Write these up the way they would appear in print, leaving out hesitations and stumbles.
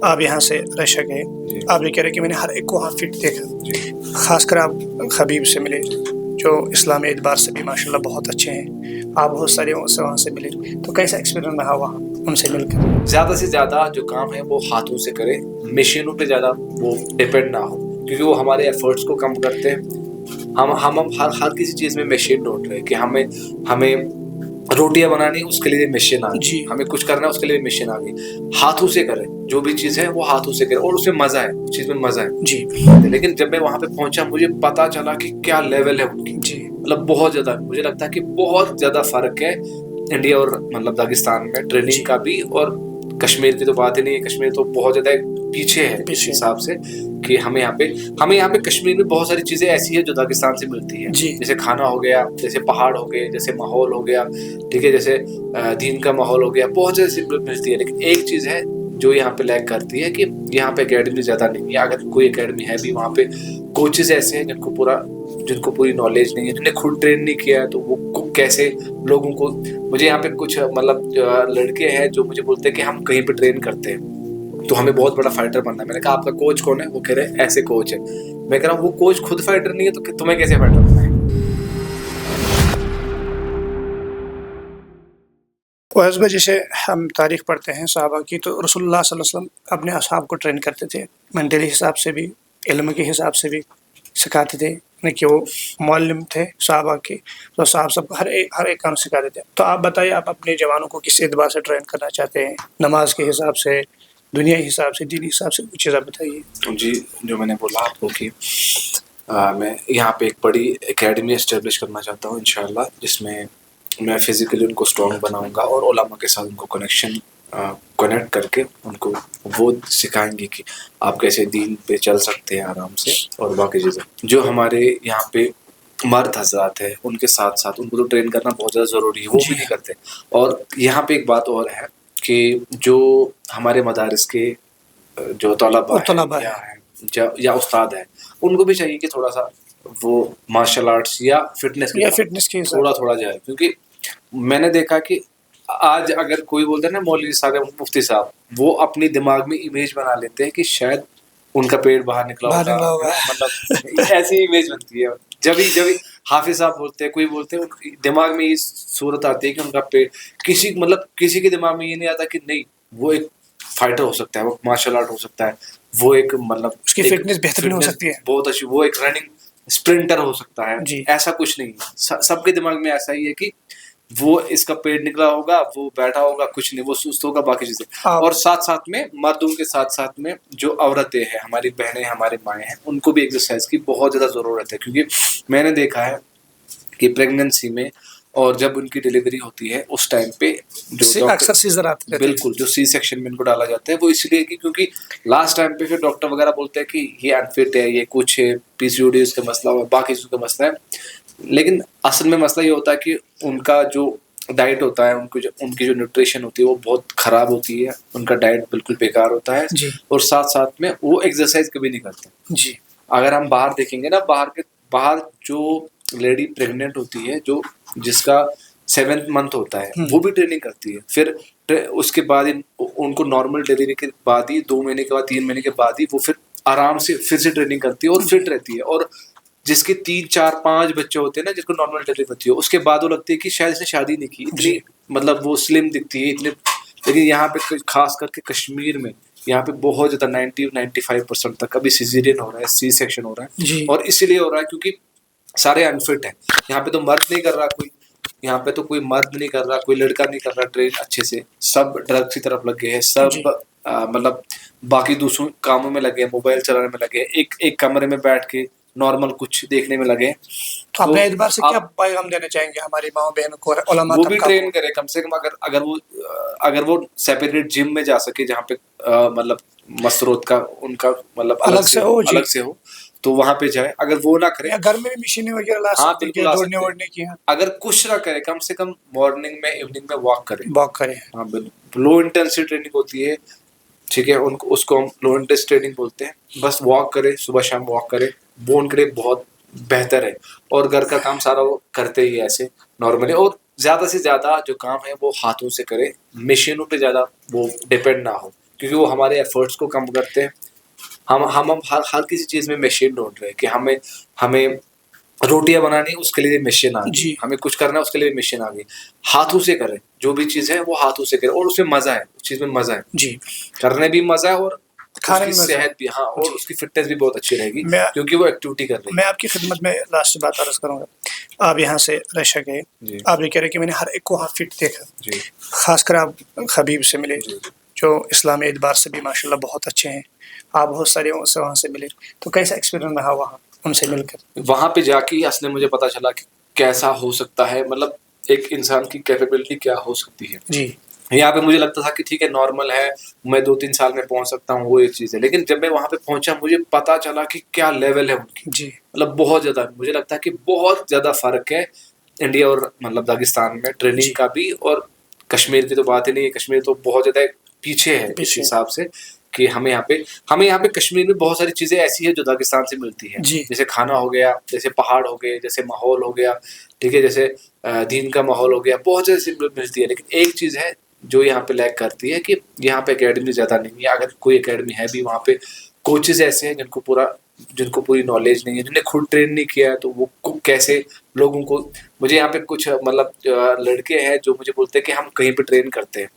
आप यहाँ से रशा गए, आप ये कह रहे कि मैंने हर एक को वहाँ फिट देखा, ख़ासकर आप खबीब से मिले जो इस्लामी एतबार से भी माशाल्लाह बहुत अच्छे हैं, आप बहुत सारे से वहाँ से मिले, तो कैसा एक्सपीरियंस रहा वहाँ उनसे मिलकर? ज़्यादा से ज़्यादा जो काम है वो हाथों से करें, मशीनों पे ज़्यादा वो डिपेंड ना हो, क्योंकि वो हमारे एफर्ट्स को कम करते हैं। हम हर किसी चीज़ में मशीन ढूंढ रहे हैं कि हमें रोटियां बनानी उसके लिए मशीन आ गई, हमें कुछ करना है उसके लिए मशीन आ गई। हाथों से करें, जो भी चीज़ है वो हाथों से करें और उसमें मज़ा है, उस चीज़ में मज़ा है जी। लेकिन जब मैं वहाँ पे पहुंचा मुझे पता चला कि क्या लेवल है उनकी। जी। मतलब बहुत ज़्यादा, मुझे लगता है कि बहुत ज़्यादा फ़र्क है इंडिया और मतलब दागिस्तान में ट्रेनिंग का भी। और कश्मीर की तो बात ही नहीं है, कश्मीर तो बहुत ज़्यादा पीछे है इस हिसाब से कि हमें यहाँ पे कश्मीर में बहुत सारी चीज़ें ऐसी है जो दागिस्तान से मिलती है, जैसे खाना हो गया, जैसे पहाड़ हो गए, जैसे माहौल हो गया, ठीक है, जैसे दीन का माहौल हो गया, बहुत ज़्यादा मिलती है। लेकिन एक चीज़ है जो यहाँ पे लैग करती है कि यहाँ पे एकेडमी ज़्यादा नहीं है। अगर कोई एकेडमी है भी वहाँ पे कोचेस ऐसे हैं जिनको पूरी नॉलेज नहीं है, जिन्हें खुद ट्रेन नहीं किया है, तो वो कैसे लोगों को। मुझे यहाँ पे कुछ मतलब लड़के हैं जो मुझे बोलते हैं कि हम कहीं पे ट्रेन करते हैं तो हमें बहुत बड़ा फाइटर बनना है। मैंने कहा आपका कोच कौन है? वो कह रहे ऐसे कोच है। मैं कह रहा हूँ वो कोच खुद फाइटर नहीं है तो तुम्हें कैसे फाइटर बनना है? वह जैसे हम तारीख पढ़ते हैं सहाबा की, तो रसूलुल्लाह सल्लल्लाहु अलैहि वसल्लम अपने असहाब को ट्रेन करते थे, मेंटली हिसाब से भी, इल्म के हिसाब से भी सिखाते थे, यानी कि वो मुअल्लिम थे सहाबा के, तो साहब सबको हर एक काम सिखाते थे। तो आप बताइए, आप अपने जवानों को किस एतबार से ट्रेन करना चाहते हैं? नमाज के हिसाब से, दुनियाई हिसाब से, दीनी हिसाब से, कुछ चीज़ आप बताइए। जी, जो मैंने बोला आपको कि मैं यहाँ पे एक बड़ी एकेडमी एस्टेब्लिश करना चाहता हूँ इंशाल्लाह, जिसमें मैं फिज़िकली उनको स्ट्रॉन्ग बनाऊंगा और उलमा के साथ उनको कनेक्ट करके उनको वो सिखाएंगे कि आप कैसे दीन पे चल सकते हैं आराम से। और बाकी चीज़ें जो हमारे यहाँ पे मर्द हजरात है उनके साथ साथ उनको तो ट्रेन करना बहुत ज़्यादा ज़रूरी है, वो भी नहीं करते। और यहाँ पे एक बात और है कि जो हमारे मदारिस के जो तलबा है या उस्ताद है, उनको भी चाहिए कि थोड़ा सा वो मार्शल आर्ट्स या फिटनेस की थोड़ा जाए, क्योंकि मैंने देखा कि आज अगर कोई बोलता है ना मौलवी साहब या मुफ्ती साहब, वो अपनी दिमाग में इमेज बना लेते हैं कि शायद उनका पेट बाहर निकला होगा, मतलब ऐसी इमेज बनती है। जब हाफिज साहब बोलते हैं, कोई बोलते हैं, उनके दिमाग में ये सूरत आती है कि उनका पेट किसी के दिमाग में ये नहीं आता कि नहीं वो एक फाइटर हो सकता है, वो मार्शल आर्ट हो सकता है, वो एक मतलब उसकी फिटनेस बेहतरीन हो सकती है, बहुत अच्छी, वो एक रनिंग स्प्रिंटर हो सकता है। ऐसा कुछ नहीं है, सबके दिमाग में ऐसा ही है कि वो इसका पेट निकला होगा, वो बैठा होगा, कुछ नहीं, वो सुस्त होगा, बाकी चीजें। और साथ साथ में मर्दों के साथ साथ में जो औरतें हैं, हमारी बहनें, हमारे माएँ हैं, उनको भी एक्सरसाइज की बहुत ज्यादा जरूरत है, क्योंकि मैंने देखा है कि प्रेगनेंसी में और जब उनकी डिलीवरी होती है उस टाइम पे जो अक्सर सीजर आते हैं, बिल्कुल जो सी सेक्शन में इनको डाला जाता है, वो इसलिए कि क्योंकि लास्ट टाइम पे फिर डॉक्टर वगैरह बोलते हैं कि ये अनफिट है, ये कुछ है, पीसीओडी उसका मसला हुआ, बाकी चीज़ों का मसला है। लेकिन असल में मसला ये होता है कि उनका जो डाइट होता है, उनकी जो न्यूट्रिशन होती है वो बहुत खराब होती है, उनका डाइट बिल्कुल बेकार होता है, और साथ साथ में वो एक्सरसाइज कभी नहीं करते। जी। अगर हम बाहर देखेंगे ना, बाहर जो लेडी प्रेग्नेंट होती है, जो जिसका 7th मंथ होता है, वो भी ट्रेनिंग करती है। फिर उसके बाद उनको नॉर्मल डिलीवरी के बाद ही 2 महीने के बाद, 3 महीने के बाद ही वो फिर आराम से फिर से ट्रेनिंग करती है और फिट रहती है। और जिसके 3, 4, 5 बच्चे होते हैं ना, जिसको नॉर्मल डिलीवरी होती है, उसके बाद वो लगती है कि शायद इसने शादी नहीं की, इतनी मतलब वो स्लिम दिखती है इतने। लेकिन यहाँ पे खास करके कश्मीर में यहाँ पे बहुत ज़्यादा 90-95% तक अभी सिजेरियन हो रहा है, सी सेक्शन हो रहा है, और इसीलिए हो रहा है क्योंकि सारे अनफिट हैं। यहाँ पे तो मर्द नहीं कर रहा कोई, यहाँ पे तो कोई मर्द नहीं कर रहा, कोई लड़का नहीं कर रहा ट्रेन अच्छे से, सब ड्रग्स की तरफ लगे हैं, सब मतलब बाकी दूसरों कामों में लगे हैं, मोबाइल चलाने में लगे हैं, एक कमरे में बैठ के नॉर्मल कुछ देखने में लगे। तो अपने एतबार से क्या पैगाम देना चाहेंगे हमारी माँ बहनों को? वो भी ट्रेन करे कम से कम, अगर वो सेपरेट जिम में जा सके जहाँ पे मतलब मसरूत का उनका मतलब अलग से हो तो वहां पे जाए। अगर वो ना करे, घर में भी मशीनें वगैरह ला सकते हैं दौड़ने की। अगर कुछ ना करे, कम से कम मॉर्निंग में, इवनिंग में वॉक करे। हाँ बिल्कुल, लो इंटेंसिटी ट्रेनिंग होती है, ठीक है, उसको हम लो इंटेंसिटी ट्रेनिंग बोलते हैं। बस वॉक करे, सुबह शाम वॉक करे, वो उनके लिए बहुत बेहतर है। और घर का काम सारा वो करते ही ऐसे नॉर्मली, और ज्यादा से ज्यादा जो काम है वो हाथों से करे, मशीनों पे ज्यादा वो डिपेंड ना हो, क्योंकि वो हमारे एफर्ट्स को कम करते हैं। हम हर किसी चीज में मशीन ढूंढ रहे हैं कि हमें हमें रोटियां बनानी उसके लिए मशीन आ गई, जी। हमें कुछ करना है उसके लिए मशीन आ गई। हाथों से करें जो भी चीज है वो हाथों से करें, और उसमें मजा है, उस चीज में मजा है, जी। करने भी मजा है और खाने उसकी में मजा है। सेहत भी, हाँ, और जी। उसकी फिटनेस भी बहुत अच्छी रहेगी मैं क्योंकि वो एक्टिविटी कर रही मैं आपकी खिदमत में लास्ट बात अर्ज करूंगा। आप यहाँ से रशिया गए, जी। आप ये कह रहे कि मैंने हर एक को वहाँ फिट देखा, जी खासकर आप खबीब से मिले जी। जो इस्लामी एतबार से भी माशाल्लाह बहुत अच्छे हैं, आप बहुत सारे से वहाँ से मिले, तो कैसा एक्सपीरियंस रहा वहाँ उनसे मिलकर? वहां पे जाके ही असली मुझे पता चला कि कैसा हो सकता है, मतलब एक इंसान की कैपेबिलिटी क्या हो सकती है। जी। यहाँ पे मुझे लगता था कि ठीक है नॉर्मल है, मैं 2-3 साल में पहुंच सकता हूँ, वो एक चीज़ है। लेकिन जब मैं वहां पे पहुंचा मुझे पता चला कि क्या लेवल है उनकी, जी। मतलब बहुत ज़्यादा, मुझे लगता है कि बहुत ज़्यादा फ़र्क है इंडिया और मतलब दागिस्तान में ट्रेनिंग जी। का भी। और कश्मीर की तो बात ही नहीं है, कश्मीर तो बहुत ज़्यादा पीछे है इस पीछे। हिसाब से कि हमें यहाँ पे कश्मीर में बहुत सारी चीज़ें ऐसी है जो दागिस्तान से मिलती है। जी। जैसे खाना हो गया, जैसे पहाड़ हो गए, जैसे माहौल हो गया, ठीक है, जैसे दीन का माहौल हो गया, बहुत ज़्यादा मिलती है। लेकिन एक चीज़ है जो यहाँ पे लैक करती है कि यहाँ पे एकेडमी ज़्यादा नहीं है। अगर कोई एकेडमी है भी वहाँ पे कोचेस ऐसे हैं जिनको पूरी नॉलेज नहीं है, जिन्हें खुद ट्रेन नहीं किया है, तो वो कैसे लोगों को। मुझे यहाँ पे कुछ मतलब लड़के हैं जो मुझे बोलते हैं कि हम कहीं पे ट्रेन करते हैं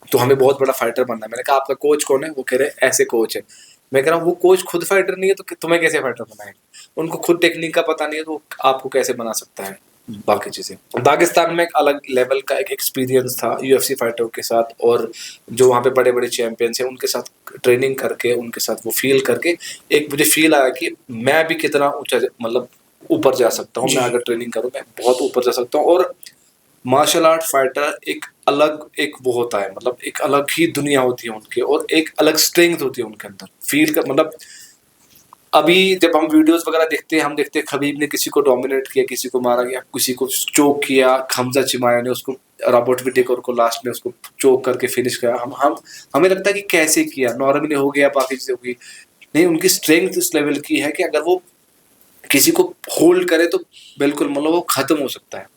तो हमें बहुत बड़ा फाइटर बनना है। मैंने कहा आपका कोच कौन है? वो कह रहे ऐसे कोच है। मैं कह रहा हूँ वो कोच खुद फाइटर नहीं है तो तुम्हें कैसे फाइटर बनाएंगे? उनको खुद टेक्निक का पता नहीं है तो आपको कैसे बना सकता है बाकी चीज़ें। दागिस्तान में एक अलग लेवल का एक एक्सपीरियंस था यूएफसी फाइटरों के साथ, और जो वहाँ पे बड़े बड़े चैंपियंस हैं उनके साथ ट्रेनिंग करके, उनके साथ वो फील करके एक मुझे फील आया कि मैं भी कितना ऊंचा मतलब ऊपर जा सकता हूँ। जी। मैं अगर ट्रेनिंग करूँ मैं बहुत ऊपर जा सकता हूँ। और मार्शल आर्ट फाइटर एक अलग एक वो होता है, मतलब एक अलग ही दुनिया होती है उनके, और एक अलग स्ट्रेंथ होती है उनके अंदर फील का। मतलब अभी जब हम वीडियोस वगैरह देखते हैं, हम देखते हैं खबीब ने किसी को डोमिनेट किया, किसी को मारा गया, किसी को चोक किया, हमजा चिमाया ने उसको, रॉबर्ट विटेकर को लास्ट में उसको चोक करके फिनिश किया। हम हमें लगता है कि कैसे किया, नॉर्मली हो गया, बाकी चीजें हो गई। नहीं, उनकी स्ट्रेंथ इस लेवल की है कि अगर वो किसी को होल्ड करे तो बिल्कुल मतलब वो खत्म हो सकता है।